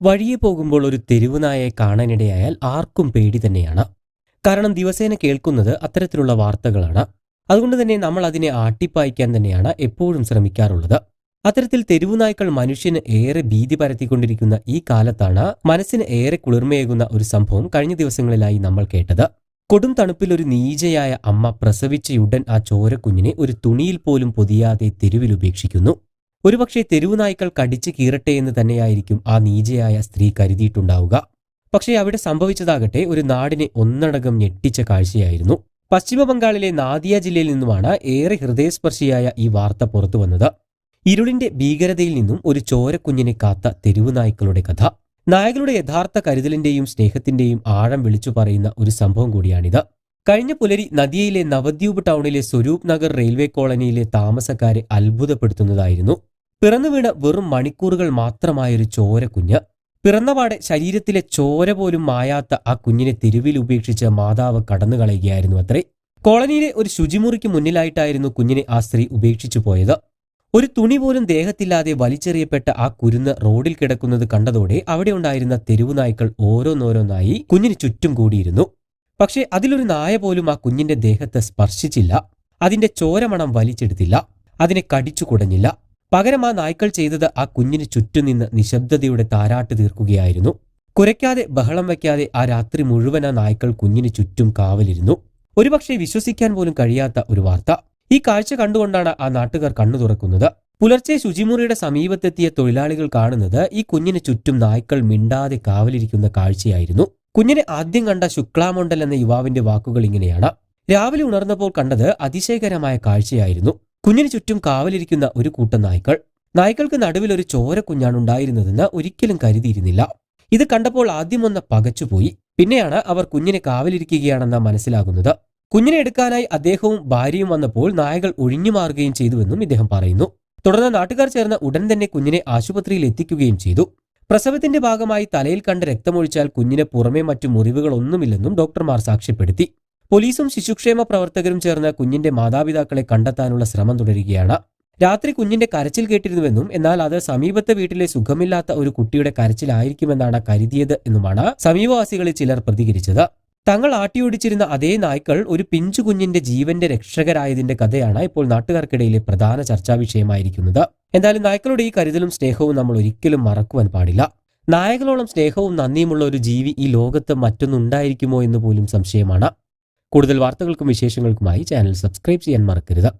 വഴിയെ പോകുമ്പോൾ ഒരു തെരുവുനായയെ കാണാനിടയായാൽ ആർക്കും പേടി തന്നെയാണ്. കാരണം ദിവസേന കേൾക്കുന്നത് അത്തരത്തിലുള്ള വാർത്തകളാണ്. അതുകൊണ്ട് തന്നെ നമ്മൾ അതിനെ ആട്ടിപ്പായിക്കാൻ തന്നെയാണ് എപ്പോഴും ശ്രമിക്കാറുള്ളത്. അത്തരത്തിൽ തെരുവുനായ്ക്കൾ മനുഷ്യന് ഏറെ ഭീതി പരത്തിക്കൊണ്ടിരിക്കുന്ന ഈ കാലത്താണ് മനസ്സിന് ഏറെ കുളിർമയേകുന്ന ഒരു സംഭവം കഴിഞ്ഞ ദിവസങ്ങളിലായി നമ്മൾ കേട്ടത്. കൊടും തണുപ്പിൽ ഒരു നീചയായ അമ്മ പ്രസവിച്ചയുടൻ ആ ചോരക്കുഞ്ഞിനെ ഒരു തുണിയിൽ പോലും പൊതിയാതെ തെരുവിൽ ഉപേക്ഷിക്കുന്നു. ഒരുപക്ഷെ തെരുവുനായ്ക്കൾ കടിച്ചു കീറട്ടെ എന്ന് തന്നെയായിരിക്കും ആ നീചയായ സ്ത്രീ കരുതിയിട്ടുണ്ടാവുക. പക്ഷേ അവിടെ സംഭവിച്ചതാകട്ടെ ഒരു നാടിനെ ഒന്നടങ്കം ഞെട്ടിച്ച കാഴ്ചയായിരുന്നു. പശ്ചിമബംഗാളിലെ നാദിയ ജില്ലയിൽ നിന്നുമാണ് ഏറെ ഹൃദയസ്പർശിയായ ഈ വാർത്ത പുറത്തു വന്നത്. ഇരുളിന്റെ ഭീകരതയിൽ നിന്നും ഒരു ചോരക്കുഞ്ഞിനെ കാത്ത തെരുവുനായ്ക്കളുടെ കഥ. നായകളുടെ യഥാർത്ഥ കരുതലിന്റെയും സ്നേഹത്തിന്റെയും ആഴം വിളിച്ചു പറയുന്ന ഒരു സംഭവം കൂടിയാണിത്. കഴിഞ്ഞ പുലരി നദിയയിലെ നവദ്വീപ് ടൗണിലെ സ്വരൂപ് നഗർ റെയിൽവേ കോളനിയിലെ താമസക്കാരെ അത്ഭുതപ്പെടുത്തുന്നതായിരുന്നു. പിറന്നുവീണ വെറും മണിക്കൂറുകൾ മാത്രമായൊരു ചോരക്കുഞ്ഞ്. പിറന്നപാടെ ശരീരത്തിലെ ചോര പോലും മായാത്ത ആ കുഞ്ഞിനെ തെരുവിൽ ഉപേക്ഷിച്ച് മാതാവ് കടന്നുകളയുകയായിരുന്നു അത്രേ. കോളനിയിലെ ഒരു ശുചിമുറിക്ക് മുന്നിലായിട്ടായിരുന്നു കുഞ്ഞിനെ ആ സ്ത്രീ ഉപേക്ഷിച്ചു പോയത്. ഒരു തുണി പോലും ദേഹത്തില്ലാതെ വലിച്ചെറിയപ്പെട്ട ആ കുരുന്ന് റോഡിൽ കിടക്കുന്നത് കണ്ടതോടെ അവിടെ ഉണ്ടായിരുന്ന തെരുവുനായ്ക്കൾ ഓരോന്നോരോന്നായി കുഞ്ഞിന് ചുറ്റും കൂടിയിരുന്നു. പക്ഷേ അതിലൊരു നായ പോലും ആ കുഞ്ഞിന്റെ ദേഹത്തെ സ്പർശിച്ചില്ല. അതിന്റെ ചോരമണം വലിച്ചെടുത്തില്ല. അതിനെ കടിച്ചു കുടഞ്ഞില്ല. പകരം ആ നായ്ക്കൾ ചെയ്തത് ആ കുഞ്ഞിന് ചുറ്റും നിന്ന് നിശബ്ദതയുടെ താരാട്ട് തീർക്കുകയായിരുന്നു. കുരയ്ക്കാതെ ബഹളം വയ്ക്കാതെ ആ രാത്രി മുഴുവൻ ആ നായ്ക്കൾ കുഞ്ഞിന് ചുറ്റും കാവലിരുന്നു. ഒരുപക്ഷെ വിശ്വസിക്കാൻ പോലും കഴിയാത്ത ഒരു വാർത്ത. ഈ കാഴ്ച കണ്ടുകൊണ്ടാണ് ആ നാട്ടുകാർ കണ്ണു തുറക്കുന്നത്. പുലർച്ചെ ശുചിമുറിയുടെ സമീപത്തെത്തിയ തൊഴിലാളികൾ കാണുന്നത് ഈ കുഞ്ഞിന് ചുറ്റും നായ്ക്കൾ മിണ്ടാതെ കാവലിരിക്കുന്ന കാഴ്ചയായിരുന്നു. കുഞ്ഞിനെ ആദ്യം കണ്ട ശുക്ലാമണ്ഡൽ എന്ന യുവാവിന്റെ വാക്കുകൾ ഇങ്ങനെയാണ്: രാവിലെ ഉണർന്നപ്പോൾ കണ്ടത് അതിശയകരമായ കാഴ്ചയായിരുന്നു. കുഞ്ഞിന് ചുറ്റും കാവലിരിക്കുന്ന ഒരു കൂട്ടം നായ്ക്കൾ. നായ്ക്കൾക്ക് നടുവിൽ ഒരു ചോരക്കുഞ്ഞാണുണ്ടായിരുന്നതെന്ന് ഒരിക്കലും കരുതിയിരുന്നില്ല. ഇത് കണ്ടപ്പോൾ ആദ്യം ഒന്ന് പകച്ചുപോയി. പിന്നെയാണ് അവർ കുഞ്ഞിനെ കാവലിരിക്കുകയാണെന്ന് മനസ്സിലാകുന്നത്. കുഞ്ഞിനെ എടുക്കാനായി അദ്ദേഹവും ഭാര്യയും വന്നപ്പോൾ നായകൾ ഒഴിഞ്ഞുമാറുകയും ചെയ്തുവെന്നും ഇദ്ദേഹം പറയുന്നു. തുടർന്ന് നാട്ടുകാർ ചേർന്ന് ഉടൻ തന്നെ കുഞ്ഞിനെ ആശുപത്രിയിൽ എത്തിക്കുകയും ചെയ്തു. പ്രസവത്തിന്റെ ഭാഗമായി തലയിൽ കണ്ട രക്തമൊഴിച്ചാൽ കുഞ്ഞിന് പുറമെ മറ്റു മുറിവുകളൊന്നുമില്ലെന്നും ഡോക്ടർമാർ സാക്ഷ്യപ്പെടുത്തി. പോലീസും ശിശുക്ഷേമ പ്രവർത്തകരും ചേർന്ന് കുഞ്ഞിന്റെ മാതാപിതാക്കളെ കണ്ടെത്താനുള്ള ശ്രമം തുടരുകയാണ്. രാത്രി കുഞ്ഞിന്റെ കരച്ചിൽ കേട്ടിരുന്നുവെന്നും എന്നാൽ അത് സമീപത്തെ വീട്ടിലെ സുഖമില്ലാത്ത ഒരു കുട്ടിയുടെ കരച്ചിലായിരിക്കുമെന്നാണ് കരുതിയത് എന്നുമാണ് സമീപവാസികളിൽ ചിലർ പ്രതികരിച്ചത്. തങ്ങൾ ആട്ടിയോടിച്ചിരുന്ന അതേ നായ്ക്കൾ ഒരു പിഞ്ചു കുഞ്ഞിന്റെ ജീവന്റെ രക്ഷകരായതിന്റെ കഥയാണ് ഇപ്പോൾ നാട്ടുകാർക്കിടയിലെ പ്രധാന ചർച്ചാ വിഷയമായിരിക്കുന്നത്. എന്തായാലും നായ്ക്കളുടെ ഈ കരുതലും സ്നേഹവും നമ്മൾ ഒരിക്കലും മറക്കുവാൻ പാടില്ല. നായകളോളം സ്നേഹവും നന്ദിയുമുള്ള ഒരു ജീവി ഈ ലോകത്ത് മറ്റൊന്നുണ്ടായിരിക്കുമോ എന്ന് പോലും സംശയമാണ്. കൂടുതൽ വാർത്തകൾക്കും വിശേഷങ്ങൾക്കുമായി ചാനൽ സബ്സ്ക്രൈബ് ചെയ്യാൻ മറക്കരുത്.